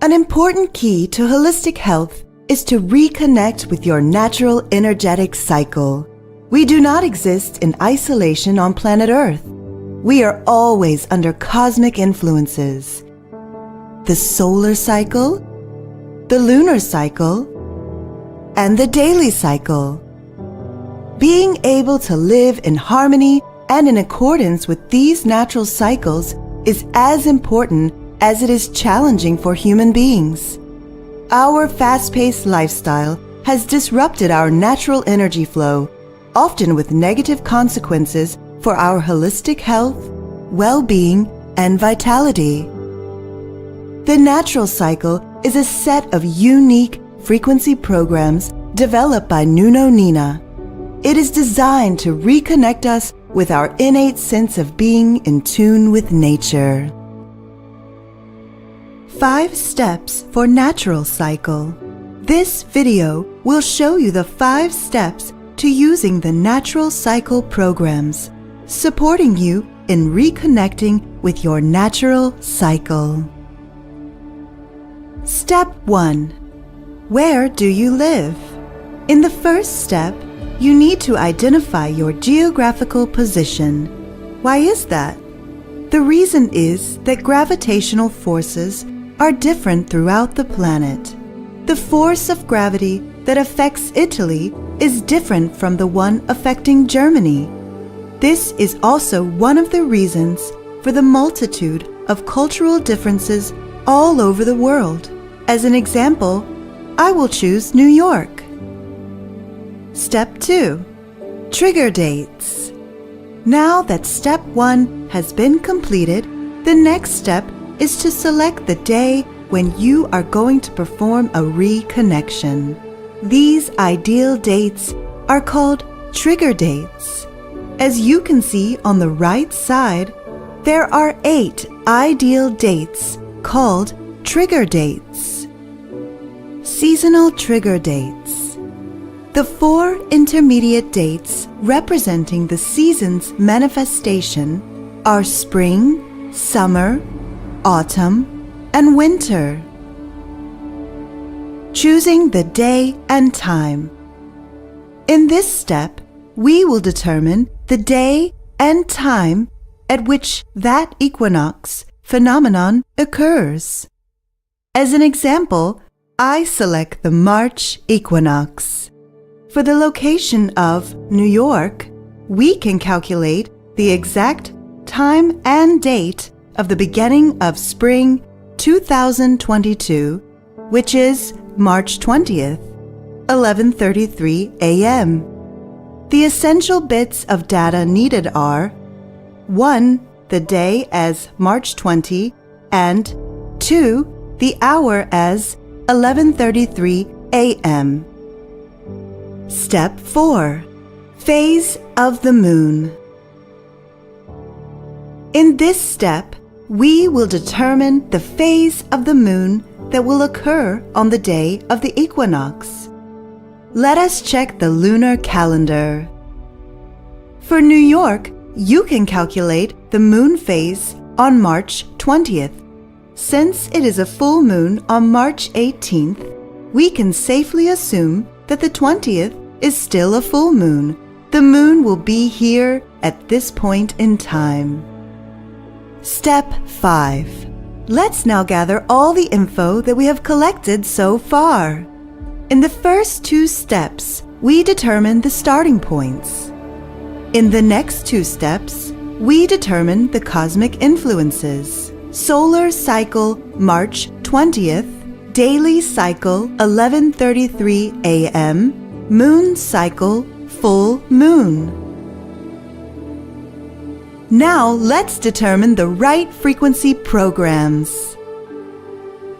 An important key to holistic health is to reconnect with your natural energetic cycle. We do not exist in isolation on planet Earth. We are always under cosmic influences. The solar cycle, the lunar cycle, and the daily cycle. Being able to live in harmony and in accordance with these natural cycles is as important as it is challenging for human beings. Our fast-paced lifestyle has disrupted our natural energy flow, often with negative consequences for our holistic health, well-being, and vitality. The natural cycle is a set of unique frequency programs developed by Nuno. It is designed to reconnect us with our innate sense of being in tune with nature. 5 steps for natural cycle. This video will show you the 5 steps to using the natural cycle programs, supporting you in reconnecting with your natural cycle. Step 1. Where do you live? In the first step, you need to identify your geographical position. Why is that? The reason is that gravitational forces are different throughout the planet. The force of gravity that affects Italy is different from the one affecting Germany. This is also one of the reasons for the multitude of cultural differences all over the world. As an example, I will choose New York. Step 2. Trigger dates. Now that step 1 has been completed, the next step is to select the day when you are going to perform a reconnection. These ideal dates are called trigger dates. As you can see on the right side, there are 8 ideal dates called trigger dates. Seasonal trigger dates. The 4 intermediate dates representing the season's manifestation are spring, summer, autumn, and winter. Choosing the day and time. In this step, we will determine the day and time at which that equinox phenomenon occurs. As an example, I select the March equinox. For the location of New York, we can calculate the exact time and date of the beginning of spring 2022, which is March 20th, 11:33 a.m. The essential bits of data needed are 1. The day as March 20 and 2. The hour as 11:33 a.m. Step 4. Phase of the moon. In this step, we will determine the phase of the moon that will occur on the day of the equinox. Let us check the lunar calendar. For New York, you can calculate the moon phase on March 20th. Since it is a full moon on March 18th, we can safely assume that the 20th is still a full moon. The moon will be here at this point in time. Step 5. Let's now gather all the info that we have collected so far. In the first 2 steps, we determine the starting points. In the next 2 steps, we determine the cosmic influences. Solar cycle March 20th, daily cycle 11:33 a.m., moon cycle full moon. Now let's determine the right frequency programs.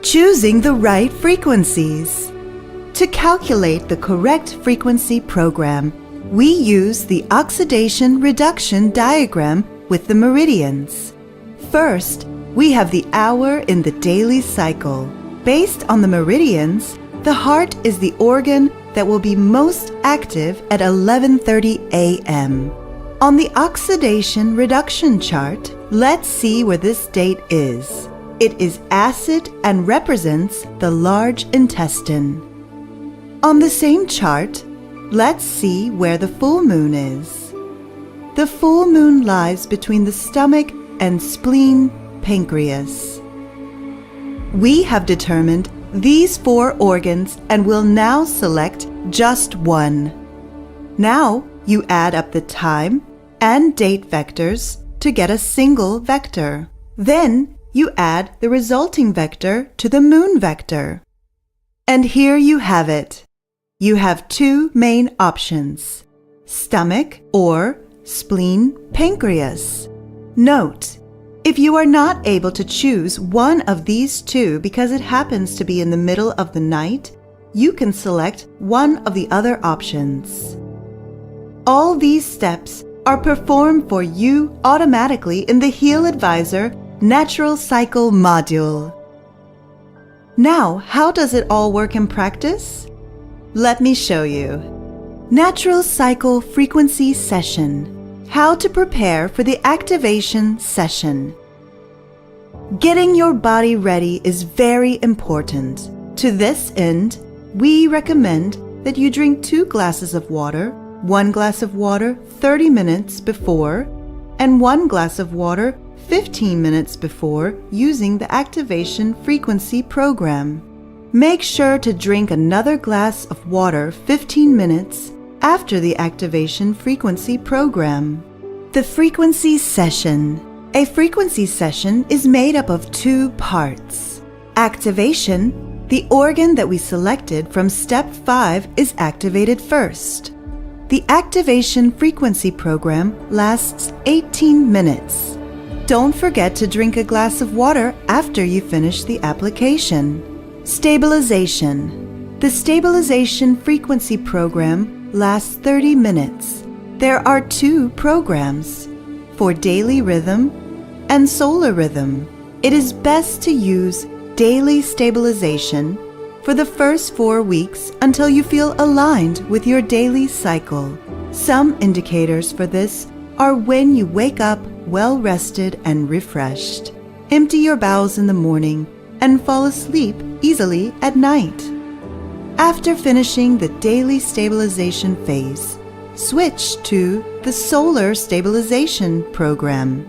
Choosing the right frequencies. To calculate the correct frequency program, we use the oxidation reduction diagram with the meridians. First, we have the hour in the daily cycle. Based on the meridians, the heart is the organ that will be most active at 11:30 a.m. On the oxidation reduction chart, let's see where this date is. It is acid and represents the large intestine. On the same chart, let's see where the full moon is. The full moon lies between the stomach and spleen, pancreas. We have determined these 4 organs and will now select just one. Now you add up the time and date vectors to get a single vector. Then you add the resulting vector to the moon vector. And here you have it. You have 2 main options: stomach or spleen, pancreas. Note, if you are not able to choose one of these 2 because it happens to be in the middle of the night, you can select one of the other options. All these steps are performed for you automatically in the Heal Advisor Natural Cycle module. Now, how does it all work in practice? Let me show you. Natural Cycle Frequency Session. How to prepare for the activation session. Getting your body ready is very important. To this end, we recommend that you drink 2 glasses of water, 1 glass of water 30 minutes before, and 1 glass of water 15 minutes before using the activation frequency program. Make sure to drink another glass of water 15 minutes after the activation frequency program. The frequency session. A frequency session is made up of 2 parts. Activation. The organ that we selected from step 5 is activated first. The activation frequency program lasts 18 minutes. Don't forget to drink a glass of water after you finish the application. Stabilization. The stabilization frequency program lasts 30 minutes. There are 2 programs, for daily rhythm and solar rhythm. It is best to use daily stabilization for the first 4 weeks until you feel aligned with your daily cycle. Some indicators for this are when you wake up well rested and refreshed, empty your bowels in the morning, and fall asleep easily at night. After finishing the daily stabilization phase, switch to the solar stabilization program.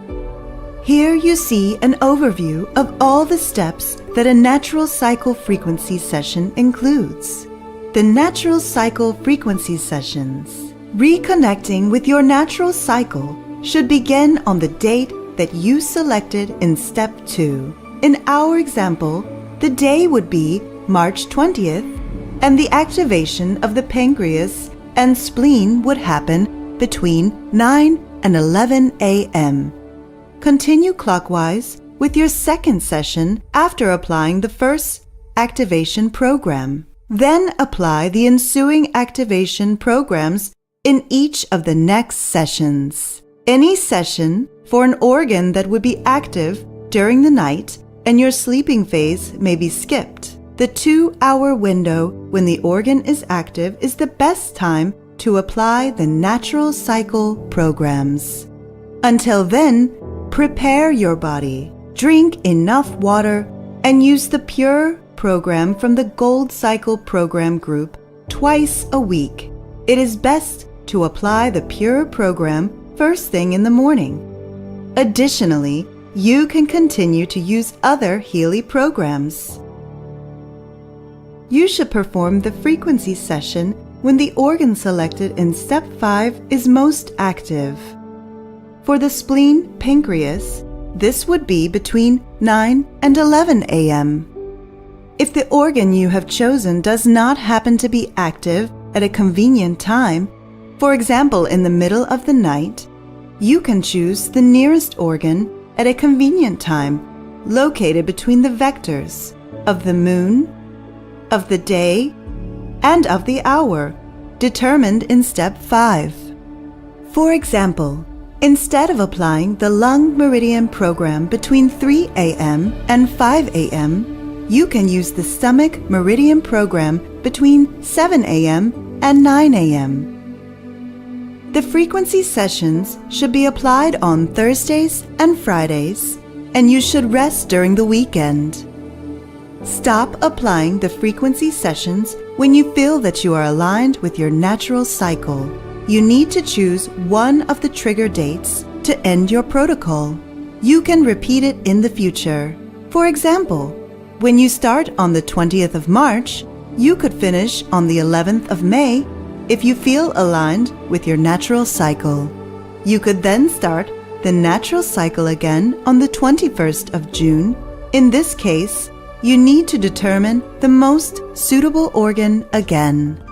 Here you see an overview of all the steps that a natural cycle frequency session includes. The natural cycle frequency sessions. Reconnecting with your natural cycle should begin on the date that you selected in step 2. In our example, the day would be March 20th, and the activation of the pancreas and spleen would happen between 9 and 11 a.m. Continue clockwise with your second session after applying the first activation program. Then apply the ensuing activation programs in each of the next sessions. Any session for an organ that would be active during the night and your sleeping phase may be skipped. The 2-hour window when the organ is active is the best time to apply the natural cycle programs. Until then, prepare your body, drink enough water, and use the Pure program from the Gold Cycle program group twice a week. It is best to apply the Pure program first thing in the morning. Additionally, you can continue to use other Healy programs. You should perform the frequency session when the organ selected in step 5 is most active. For the spleen, pancreas, this would be between 9 and 11 a.m. If the organ you have chosen does not happen to be active at a convenient time, for example in the middle of the night, you can choose the nearest organ at a convenient time, located between the vectors of the moon, of the day, and of the hour, determined in step 5. For example, instead of applying the lung meridian program between 3 a.m. and 5 a.m., you can use the stomach meridian program between 7 a.m. and 9 a.m. The frequency sessions should be applied on Thursdays and Fridays and you should rest during the weekend. Stop applying the frequency sessions when you feel that you are aligned with your natural cycle. You need to choose one of the trigger dates to end your protocol. You can repeat it in the future. For example, when you start on the 20th of March, you could finish on the 11th of May if you feel aligned with your natural cycle. You could then start the natural cycle again on the 21st of June. In this case, you need to determine the most suitable organ again.